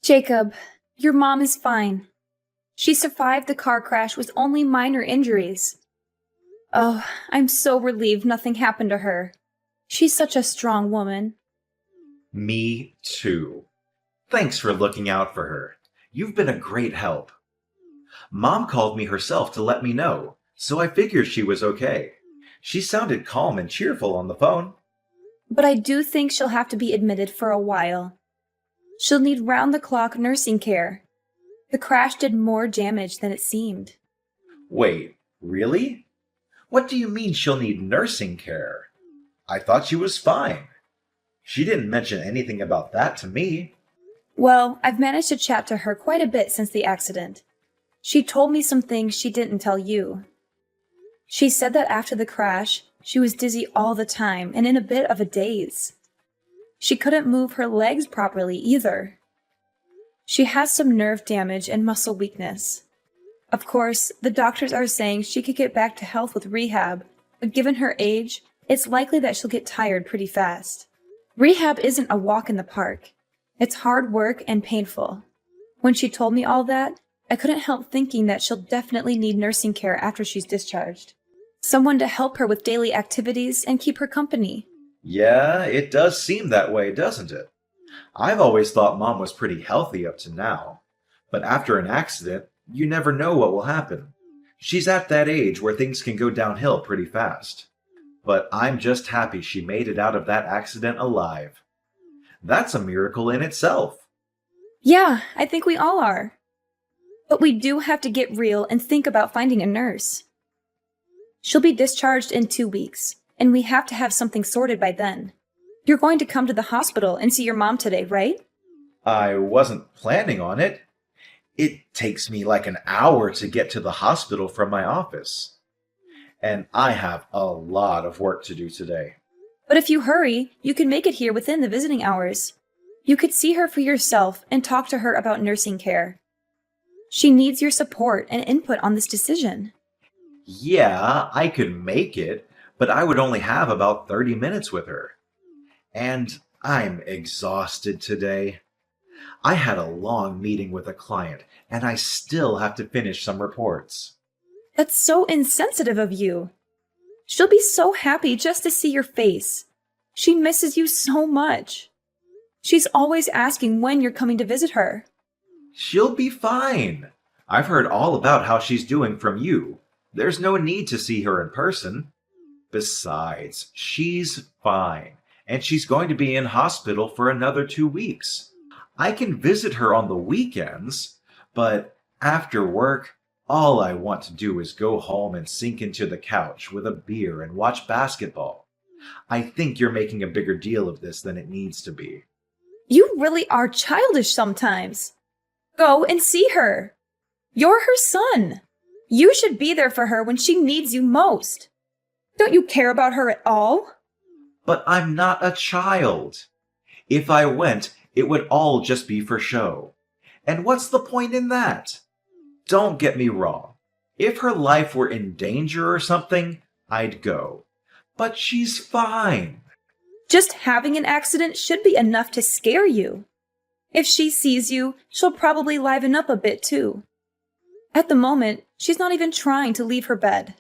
Jacob, your mom is fine. She survived the car crash with only minor injuries. Oh, I'm so relieved nothing happened to her. She's such a strong woman. Me too. Thanks for looking out for her. You've been a great help. Mom called me herself to let me know, so I figured she was okay. She sounded calm and cheerful on the phone. But I do think she'll have to be admitted for a while. She'll need round-the-clock nursing care. The crash did more damage than it seemed. Wait, really? What do you mean she'll need nursing care? I thought she was fine. She didn't mention anything about that to me. Well, I've managed to chat to her quite a bit since the accident. She told me some things she didn't tell you. She said that after the crash, she was dizzy all the time and in a bit of a daze. She couldn't move her legs properly either. She has some nerve damage and muscle weakness. Of course, the doctors are saying she could get back to health with rehab, but given her age, it's likely that she'll get tired pretty fast. Rehab isn't a walk in the park. It's hard work and painful. When she told me all that, I couldn't help thinking that she'll definitely need nursing care after she's discharged. Someone to help her with daily activities and keep her company. Yeah, it does seem that way, doesn't it? I've always thought Mom was pretty healthy up to now. But after an accident, you never know what will happen. She's at that age where things can go downhill pretty fast. But I'm just happy she made it out of that accident alive. That's a miracle in itself. Yeah, I think we all are. But we do have to get real and think about finding a nurse. She'll be discharged in 2 weeks, and we have to have something sorted by then. You're going to come to the hospital and see your mom today, right? I wasn't planning on it. It takes me like an hour to get to the hospital from my office. And I have a lot of work to do today. But if you hurry, you can make it here within the visiting hours. You could see her for yourself and talk to her about nursing care. She needs your support and input on this decision. Yeah, I could make it, but I would only have about 30 minutes with her. And I'm exhausted today. I had a long meeting with a client, and I still have to finish some reports. That's so insensitive of you. She'll be so happy just to see your face. She misses you so much. She's always asking when you're coming to visit her. She'll be fine. I've heard all about how she's doing from you. There's no need to see her in person. Besides, she's fine, and she's going to be in hospital for another 2 weeks. I can visit her on the weekends, but after work, all I want to do is go home and sink into the couch with a beer and watch basketball. I think you're making a bigger deal of this than it needs to be. You really are childish sometimes. Go and see her. You're her son. You should be there for her when she needs you most. Don't you care about her at all? But I'm not a child. If I went, it would all just be for show. And what's the point in that? Don't get me wrong. If her life were in danger or something, I'd go. But she's fine. Just having an accident should be enough to scare you. If she sees you, she'll probably liven up a bit too. At the moment, she's not even trying to leave her bed.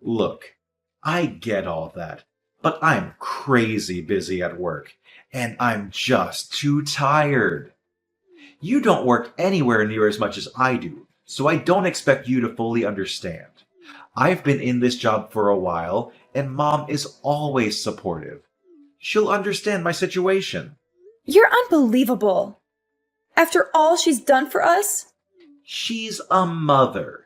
Look, I get all that, but I'm crazy busy at work, and I'm just too tired. You don't work anywhere near as much as I do, so I don't expect you to fully understand. I've been in this job for a while, and Mom is always supportive. She'll understand my situation. You're unbelievable. After all she's done for us? She's a mother.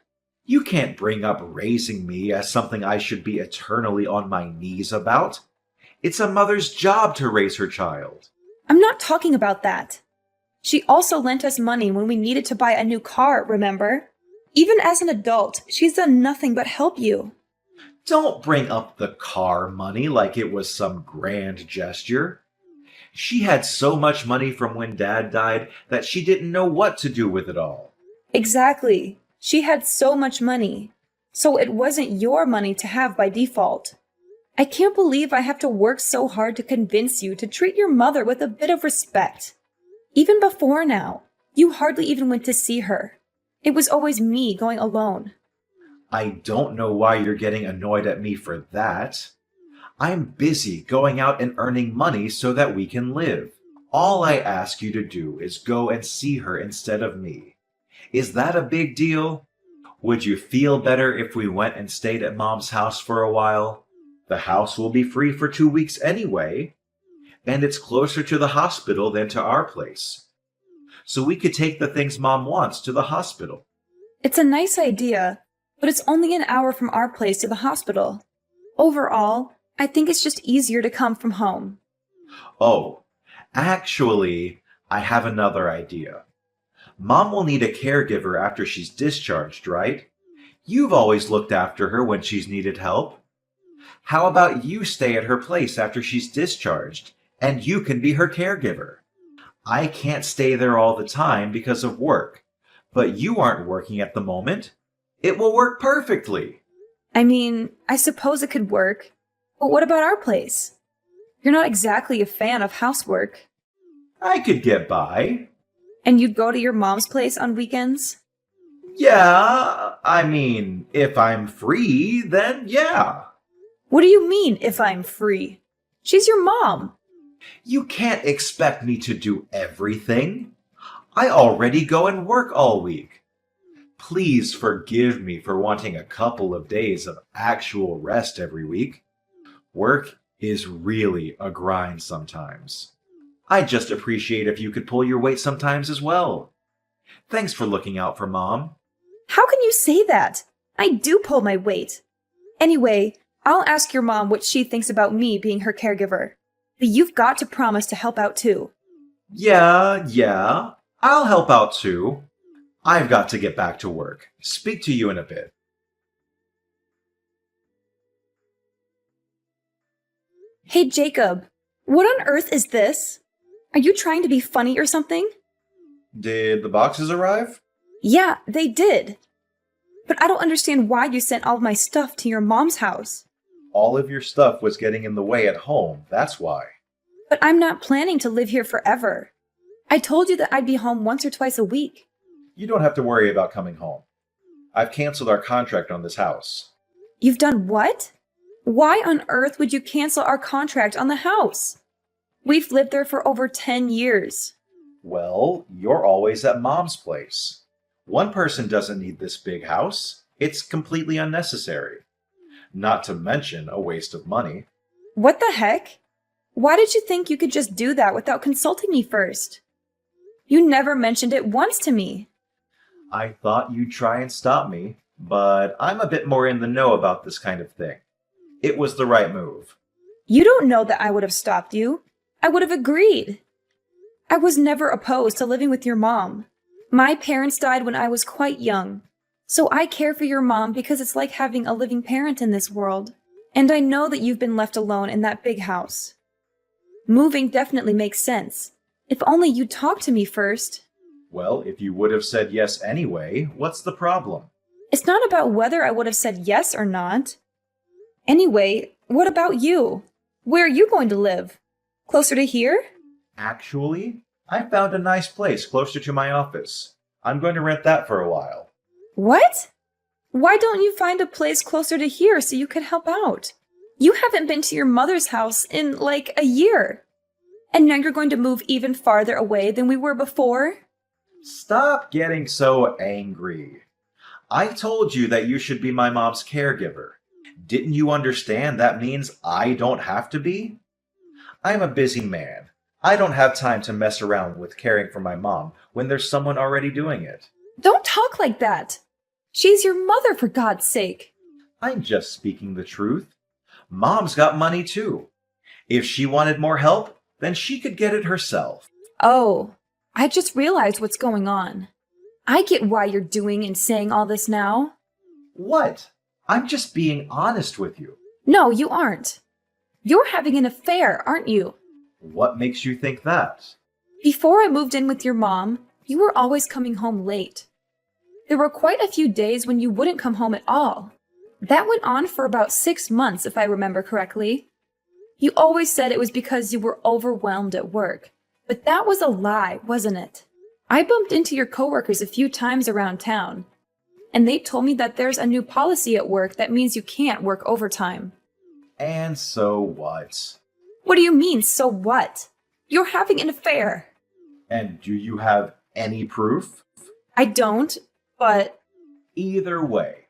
You can't bring up raising me as something I should be eternally on my knees about. It's a mother's job to raise her child. I'm not talking about that. She also lent us money when we needed to buy a new car, remember? Even as an adult, she's done nothing but help you. Don't bring up the car money like it was some grand gesture. She had so much money from when Dad died that she didn't know what to do with it all. Exactly. She had so much money. So it wasn't your money to have by default. I can't believe I have to work so hard to convince you to treat your mother with a bit of respect. Even before now, You hardly even went to see her. It was always me going alone. I don't know why you're getting annoyed at me for that. I'm busy going out and earning money so that we can live. All I ask you to do is go and see her instead of me. Is that a big deal? Would you feel better if we went and stayed at Mom's house for a while? The house will be free for 2 weeks anyway, and it's closer to the hospital than to our place. So we could take the things Mom wants to the hospital. It's a nice idea, but it's only an hour from our place to the hospital. Overall, I think it's just easier to come from home. Oh, actually, I have another idea. Mom will need a caregiver after she's discharged, right? You've always looked after her when she's needed help. How about you stay at her place after she's discharged, and you can be her caregiver? I can't stay there all the time because of work, but you aren't working at the moment. It will work perfectly. I mean, I suppose it could work, but what about our place? You're not exactly a fan of housework. I could get by. And you'd go to your mom's place on weekends? Yeah, I mean, if I'm free, then yeah. What do you mean, if I'm free? She's your mom. You can't expect me to do everything. I already go and work all week. Please forgive me for wanting a couple of days of actual rest every week. Work is really a grind sometimes. I'd just appreciate if you could pull your weight sometimes as well. Thanks for looking out for Mom. How can you say that? I do pull my weight. Anyway, I'll ask your mom what she thinks about me being her caregiver. But you've got to promise to help out too. Yeah, I'll help out too. I've got to get back to work. Speak to you in a bit. Hey, Jacob, what on earth is this? Are you trying to be funny or something? Did the boxes arrive? Yeah, they did. But I don't understand why you sent all of my stuff to your mom's house. All of your stuff was getting in the way at home, that's why. But I'm not planning to live here forever. I told you that I'd be home once or twice a week. You don't have to worry about coming home. I've canceled our contract on this house. You've done what? Why on earth would you cancel our contract on the house? We've lived there for over 10 years. Well, you're always at Mom's place. One person doesn't need this big house. It's completely unnecessary. Not to mention a waste of money. What the heck? Why did you think you could just do that without consulting me first? You never mentioned it once to me. I thought you'd try and stop me, but I'm a bit more in the know about this kind of thing. It was the right move. You don't know that I would have stopped you. I would have agreed. I was never opposed to living with your mom. My parents died when I was quite young, so I care for your mom because it's like having a living parent in this world. And I know that you've been left alone in that big house. Moving definitely makes sense. If only you'd talk to me first. Well, if you would have said yes anyway, what's the problem? It's not about whether I would have said yes or not. Anyway, what about you? Where are you going to live? Closer to here? Actually, I found a nice place closer to my office. I'm going to rent that for a while. What? Why don't you find a place closer to here so you could help out? You haven't been to your mother's house in like a year. And now you're going to move even farther away than we were before? Stop getting so angry. I told you that you should be my mom's caregiver. Didn't you understand that means I don't have to be? I'm a busy man. I don't have time to mess around with caring for my mom when there's someone already doing it. Don't talk like that. She's your mother, for God's sake. I'm just speaking the truth. Mom's got money too. If she wanted more help, then she could get it herself. Oh, I just realized what's going on. I get why you're doing and saying all this now. What? I'm just being honest with you. No, you aren't. You're having an affair, aren't you? What makes you think that? Before I moved in with your mom, you were always coming home late. There were quite a few days when you wouldn't come home at all. That went on for about 6 months, if I remember correctly. You always said it was because you were overwhelmed at work. But that was a lie, wasn't it? I bumped into your coworkers a few times around town, and they told me that there's a new policy at work that means you can't work overtime. And so what? What do you mean, so what? You're having an affair. And do you have any proof? I don't, but Either way,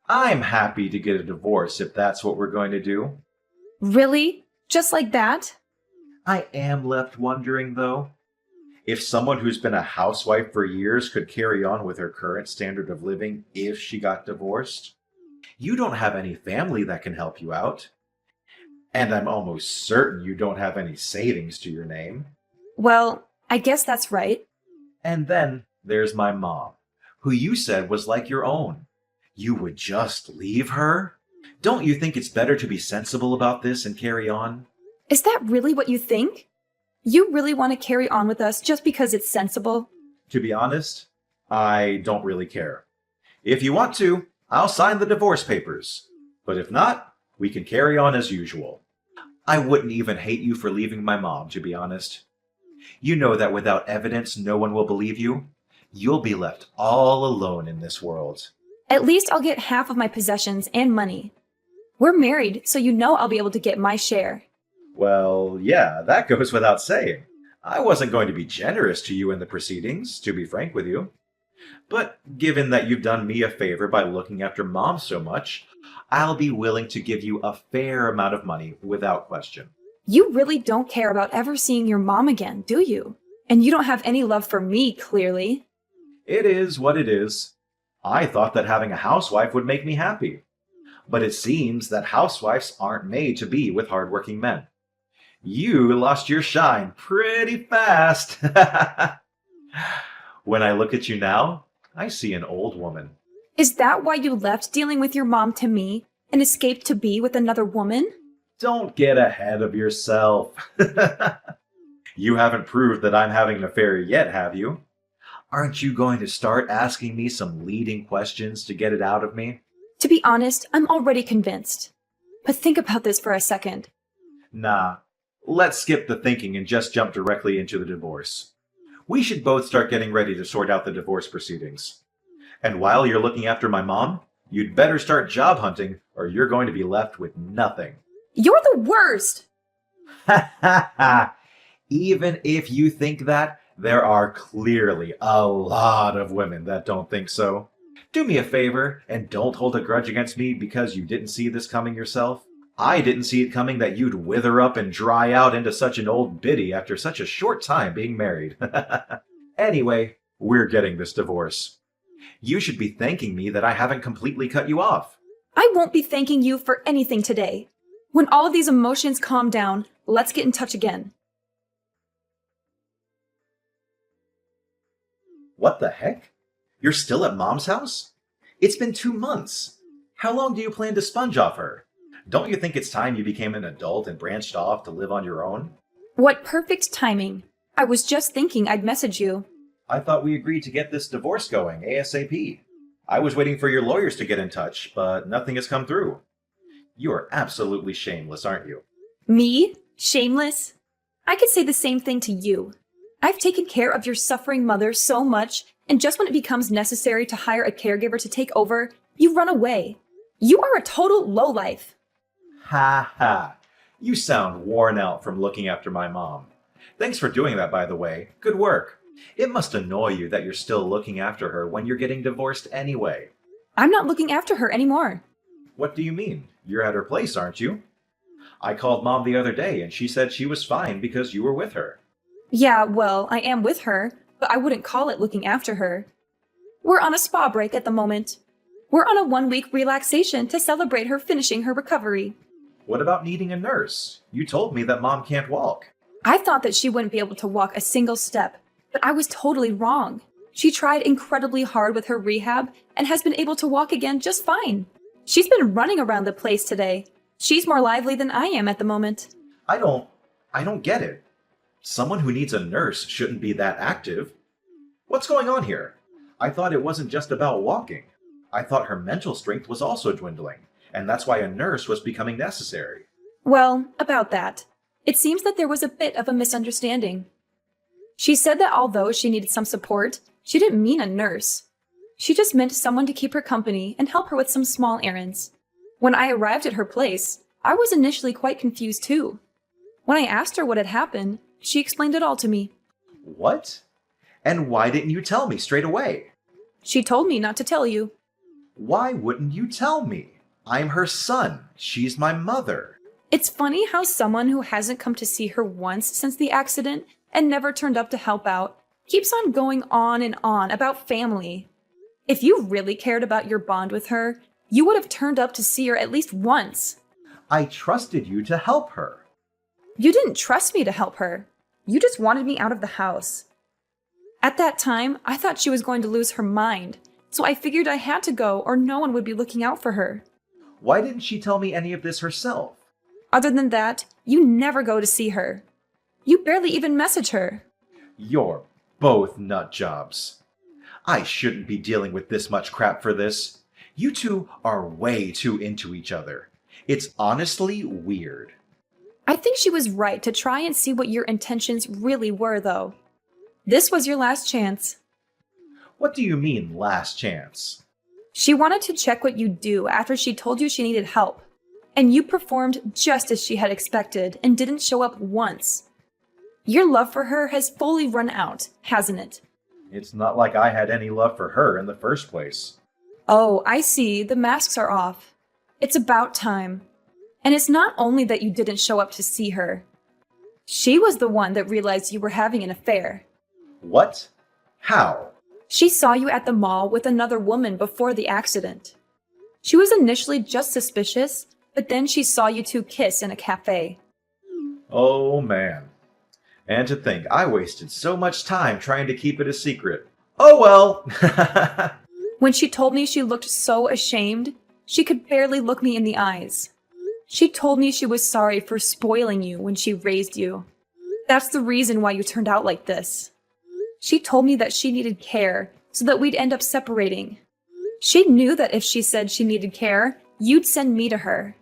I'm happy to get a divorce if that's what we're going to do. really? Just like that? I am left wondering, though, if someone who's been a housewife for years could carry on with her current standard of living if she got divorced. You don't have any family that can help you out. And I'm almost certain you don't have any savings to your name. Well, I guess that's right. And then there's my mom, who you said was like your own. You would just leave her? Don't you think it's better to be sensible about this and carry on? Is that really what you think? You really want to carry on with us just because it's sensible? To be honest, I don't really care. If you want to, I'll sign the divorce papers. But if not, we can carry on as usual. I wouldn't even hate you for leaving my mom, to be honest. You know that without evidence, no one will believe you. You'll be left all alone in this world. At least I'll get half of my possessions and money. We're married, so you know I'll be able to get my share. Well, yeah, that goes without saying. I wasn't going to be generous to you in the proceedings, to be frank with you. But given that you've done me a favor by looking after Mom so much, I'll be willing to give you a fair amount of money without question. You really don't care about ever seeing your mom again, do you? And you don't have any love for me, clearly. It is what it is. I thought that having a housewife would make me happy. But it seems that housewives aren't made to be with hardworking men. You lost your shine pretty fast. When I look at you now, I see an old woman. Is that why you left dealing with your mom to me and escaped to be with another woman? Don't get ahead of yourself. You haven't proved that I'm having an affair yet, have you? Aren't you going to start asking me some leading questions to get it out of me? To be honest, I'm already convinced. But think about this for a second. Nah, let's skip the thinking and just jump directly into the divorce. We should both start getting ready to sort out the divorce proceedings. And while you're looking after my mom, you'd better start job hunting or you're going to be left with nothing. You're the worst! Ha ha ha! Even if you think that, there are clearly a lot of women that don't think so. Do me a favor and don't hold a grudge against me because you didn't see this coming yourself. I didn't see it coming that you'd wither up and dry out into such an old biddy after such a short time being married. Anyway, we're getting this divorce. You should be thanking me that I haven't completely cut you off. I won't be thanking you for anything today. When all of these emotions calm down, let's get in touch again. What the heck? You're still at Mom's house? It's been 2 months. How long do you plan to sponge off her? Don't you think it's time you became an adult and branched off to live on your own? What perfect timing. I was just thinking I'd message you. I thought we agreed to get this divorce going ASAP. I was waiting for your lawyers to get in touch, but nothing has come through. You are absolutely shameless, aren't you? Me? Shameless? I could say the same thing to you. I've taken care of your suffering mother so much, and just when it becomes necessary to hire a caregiver to take over, you run away. You are a total lowlife. Ha ha. You sound worn out from looking after my mom. Thanks for doing that, by the way. Good work. It must annoy you that you're still looking after her when you're getting divorced anyway. I'm not looking after her anymore. What do you mean? You're at her place, aren't you? I called Mom the other day and she said she was fine because you were with her. Yeah, well, I am with her, but I wouldn't call it looking after her. We're on a spa break at the moment. We're on a 1-week relaxation to celebrate her finishing her recovery. What about needing a nurse? You told me that Mom can't walk. I thought that she wouldn't be able to walk a single step, but I was totally wrong. She tried incredibly hard with her rehab and has been able to walk again just fine. She's been running around the place today. She's more lively than I am at the moment. I don't get it. Someone who needs a nurse shouldn't be that active. What's going on here? I thought it wasn't just about walking. I thought her mental strength was also dwindling, and that's why a nurse was becoming necessary. Well, about that. It seems that there was a bit of a misunderstanding. She said that although she needed some support, she didn't mean a nurse. She just meant someone to keep her company and help her with some small errands. When I arrived at her place, I was initially quite confused too. When I asked her what had happened, she explained it all to me. What? And why didn't you tell me straight away? She told me not to tell you. Why wouldn't you tell me? I'm her son. She's my mother. It's funny how someone who hasn't come to see her once since the accident and never turned up to help out keeps on going on and on about family. If you really cared about your bond with her, you would have turned up to see her at least once. I trusted you to help her. You didn't trust me to help her. You just wanted me out of the house. At that time, I thought she was going to lose her mind, so I figured I had to go or no one would be looking out for her. Why didn't she tell me any of this herself? Other than that, you never go to see her. You barely even message her. You're both nut jobs. I shouldn't be dealing with this much crap for this. You two are way too into each other. It's honestly weird. I think she was right to try and see what your intentions really were, though. This was your last chance. What do you mean, last chance? She wanted to check what you'd do after she told you she needed help. And you performed just as she had expected and didn't show up once. Your love for her has fully run out, hasn't it? It's not like I had any love for her in the first place. Oh, I see. The masks are off. It's about time. And it's not only that you didn't show up to see her. She was the one that realized you were having an affair. What? How? She saw you at the mall with another woman before the accident. She was initially just suspicious, but then she saw you two kiss in a cafe. Oh, man. And to think I wasted so much time trying to keep it a secret. Oh well! When she told me she looked so ashamed, she could barely look me in the eyes. She told me she was sorry for spoiling you when she raised you. That's the reason why you turned out like this. She told me that she needed care so that we'd end up separating. She knew that if she said she needed care, you'd send me to her.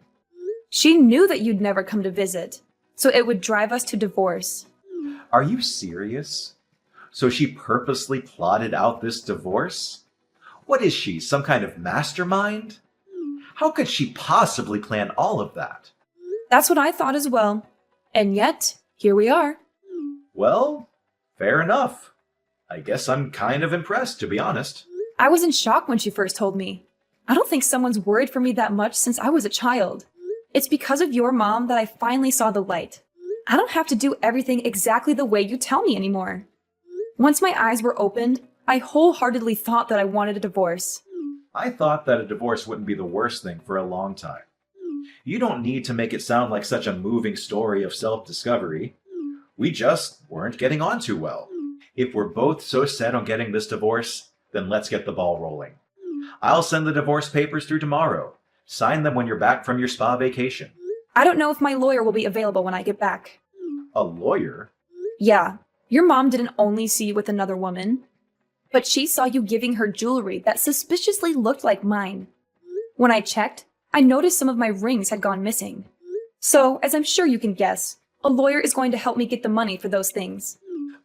She knew that you'd never come to visit, so it would drive us to divorce. Are you serious? So she purposely plotted out this divorce? What is she, some kind of mastermind? How could she possibly plan all of that? That's what I thought as well. And yet, here we are. Well, fair enough. I guess I'm kind of impressed, to be honest. I was in shock when she first told me. I don't think someone's worried for me that much since I was a child. It's because of your mom that I finally saw the light. I don't have to do everything exactly the way you tell me anymore. Once my eyes were opened, I wholeheartedly thought that I wanted a divorce. I thought that a divorce wouldn't be the worst thing for a long time. You don't need to make it sound like such a moving story of self-discovery. We just weren't getting on too well. If we're both so set on getting this divorce, then let's get the ball rolling. I'll send the divorce papers through tomorrow. Sign them when you're back from your spa vacation. I don't know if my lawyer will be available when I get back. A lawyer? Yeah, your mom didn't only see you with another woman, but she saw you giving her jewelry that suspiciously looked like mine. When I checked, I noticed some of my rings had gone missing. So, as I'm sure you can guess, a lawyer is going to help me get the money for those things.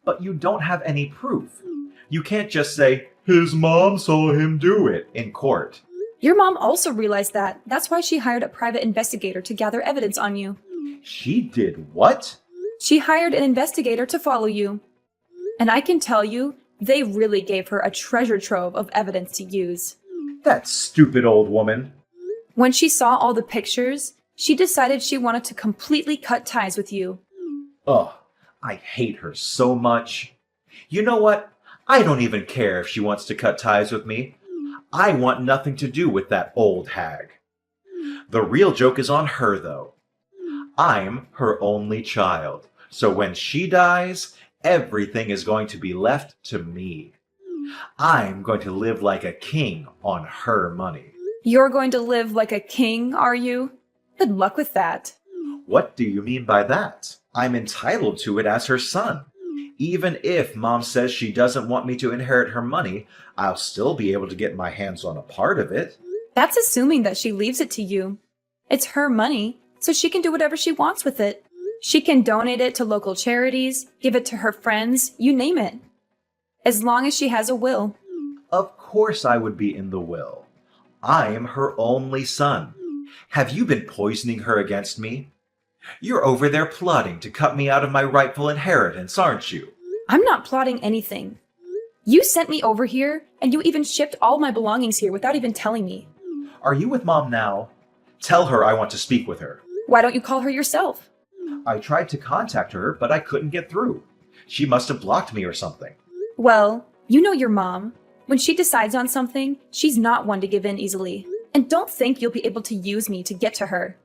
But you don't have any proof. You can't just say, his mom saw him do it in court. Your mom also realized that. That's why she hired a private investigator to gather evidence on you. She did what? She hired an investigator to follow you. And I can tell you, they really gave her a treasure trove of evidence to use. That stupid old woman. When she saw all the pictures, she decided she wanted to completely cut ties with you. Ugh, I hate her so much. You know what? I don't even care if she wants to cut ties with me. I want nothing to do with that old hag. The real joke is on her, though. I'm her only child, so when she dies, everything is going to be left to me. I'm going to live like a king on her money. You're going to live like a king, are you? Good luck with that. What do you mean by that? I'm entitled to it as her son. Even if Mom says she doesn't want me to inherit her money, I'll still be able to get my hands on a part of it. That's assuming that she leaves it to you. It's her money, so she can do whatever she wants with it. She can donate it to local charities, give it to her friends, you name it. As long as she has a will. Of course I would be in the will. I am her only son. Have you been poisoning her against me? You're over there plotting to cut me out of my rightful inheritance, aren't you? I'm not plotting anything. You sent me over here, and you even shipped all my belongings here without even telling me. Are you with Mom now? Tell her I want to speak with her. Why don't you call her yourself? I tried to contact her, but I couldn't get through. She must have blocked me or something. Well, you know your mom. When she decides on something, she's not one to give in easily. And don't think you'll be able to use me to get to her.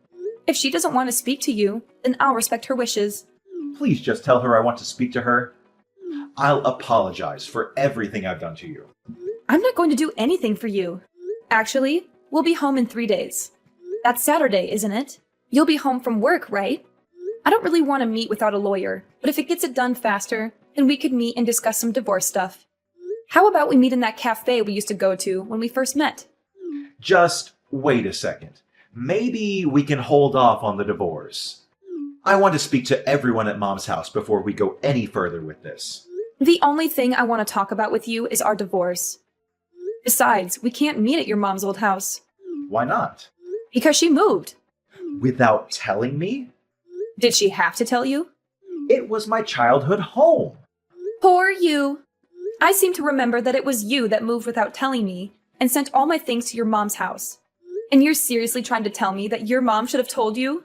If she doesn't want to speak to you, then I'll respect her wishes. Please just tell her I want to speak to her. I'll apologize for everything I've done to you. I'm not going to do anything for you. Actually, we'll be home in 3 days. That's Saturday, isn't it? You'll be home from work, right? I don't really want to meet without a lawyer, but if it gets it done faster, then we could meet and discuss some divorce stuff. How about we meet in that cafe we used to go to when we first met? Just wait a second. Maybe we can hold off on the divorce. I want to speak to everyone at Mom's house before we go any further with this. The only thing I want to talk about with you is our divorce. Besides, we can't meet at your mom's old house. Why not? Because she moved. Without telling me? Did she have to tell you? It was my childhood home. Poor you. I seem to remember that it was you that moved without telling me and sent all my things to your mom's house. And you're seriously trying to tell me that your mom should have told you?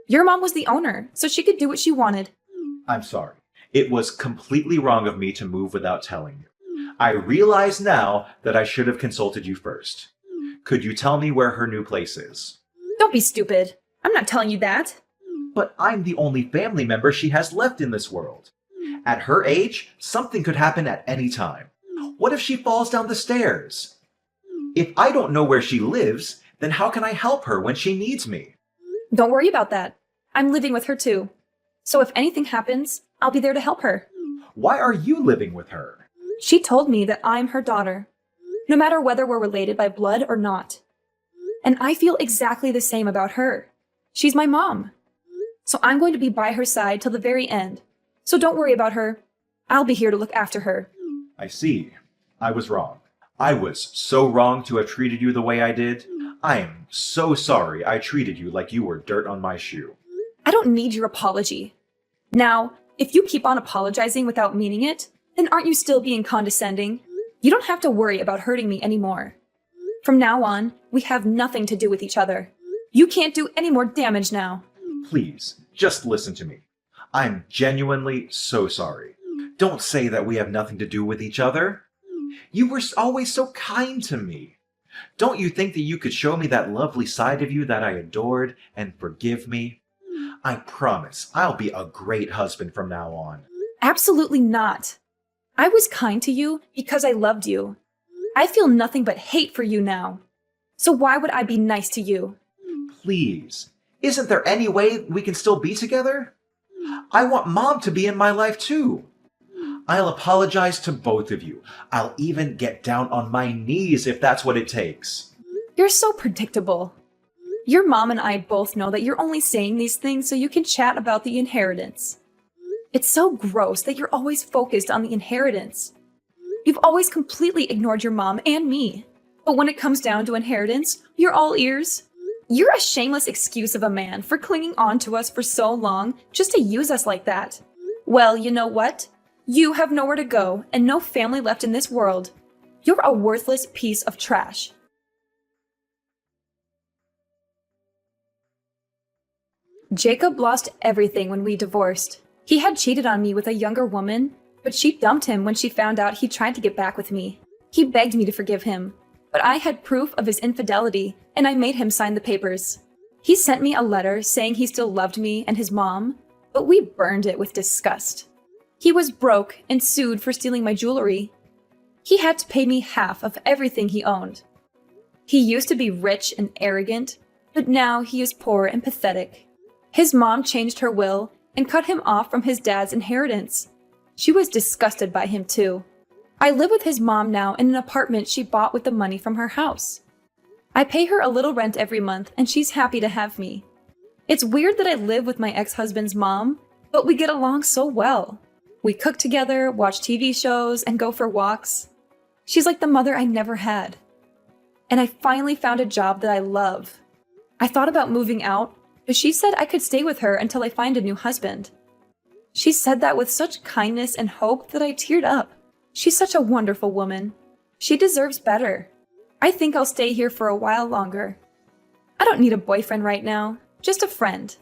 Your mom was the owner, so she could do what she wanted. I'm sorry. It was completely wrong of me to move without telling you. I realize now that I should have consulted you first. Could you tell me where her new place is? Don't be stupid. I'm not telling you that. But I'm the only family member she has left in this world. At her age, something could happen at any time. What if she falls down the stairs? If I don't know where she lives, then how can I help her when she needs me? Don't worry about that. I'm living with her too. So if anything happens, I'll be there to help her. Why are you living with her? She told me that I'm her daughter, no matter whether we're related by blood or not. And I feel exactly the same about her. She's my mom. So I'm going to be by her side till the very end. So don't worry about her. I'll be here to look after her. I see. I was wrong. I was so wrong to have treated you the way I did. I am so sorry I treated you like you were dirt on my shoe. I don't need your apology. Now, if you keep on apologizing without meaning it, then aren't you still being condescending? You don't have to worry about hurting me anymore. From now on, we have nothing to do with each other. You can't do any more damage now. Please, just listen to me. I'm genuinely so sorry. Don't say that we have nothing to do with each other. You were always so kind to me. Don't you think that you could show me that lovely side of you that I adored and forgive me? I promise I'll be a great husband from now on. Absolutely not. I was kind to you because I loved you. I feel nothing but hate for you now. So why would I be nice to you? Please, isn't there any way we can still be together? I want Mom to be in my life too. I'll apologize to both of you. I'll even get down on my knees if that's what it takes. You're so predictable. Your mom and I both know that you're only saying these things so you can chat about the inheritance. It's so gross that you're always focused on the inheritance. You've always completely ignored your mom and me. But when it comes down to inheritance, you're all ears. You're a shameless excuse of a man for clinging on to us for so long just to use us like that. Well, you know what? You have nowhere to go and no family left in this world. You're a worthless piece of trash. Jacob lost everything when we divorced. He had cheated on me with a younger woman, but she dumped him when she found out he tried to get back with me. He begged me to forgive him, but I had proof of his infidelity, and I made him sign the papers. He sent me a letter saying he still loved me and his mom, but we burned it with disgust. He was broke and sued for stealing my jewelry. He had to pay me half of everything he owned. He used to be rich and arrogant, but now he is poor and pathetic. His mom changed her will and cut him off from his dad's inheritance. She was disgusted by him too. I live with his mom now in an apartment she bought with the money from her house. I pay her a little rent every month and she's happy to have me. It's weird that I live with my ex-husband's mom, but we get along so well. We cook together, watch TV shows, and go for walks. She's like the mother I never had. And I finally found a job that I love. I thought about moving out, but she said I could stay with her until I find a new husband. She said that with such kindness and hope that I teared up. She's such a wonderful woman. She deserves better. I think I'll stay here for a while longer. I don't need a boyfriend right now, just a friend.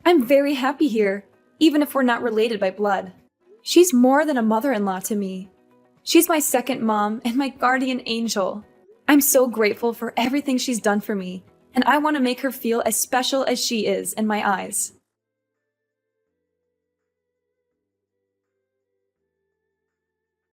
I'm very happy here, even if we're not related by blood. She's more than a mother-in-law to me. She's my second mom and my guardian angel. I'm so grateful for everything she's done for me, and I want to make her feel as special as she is in my eyes.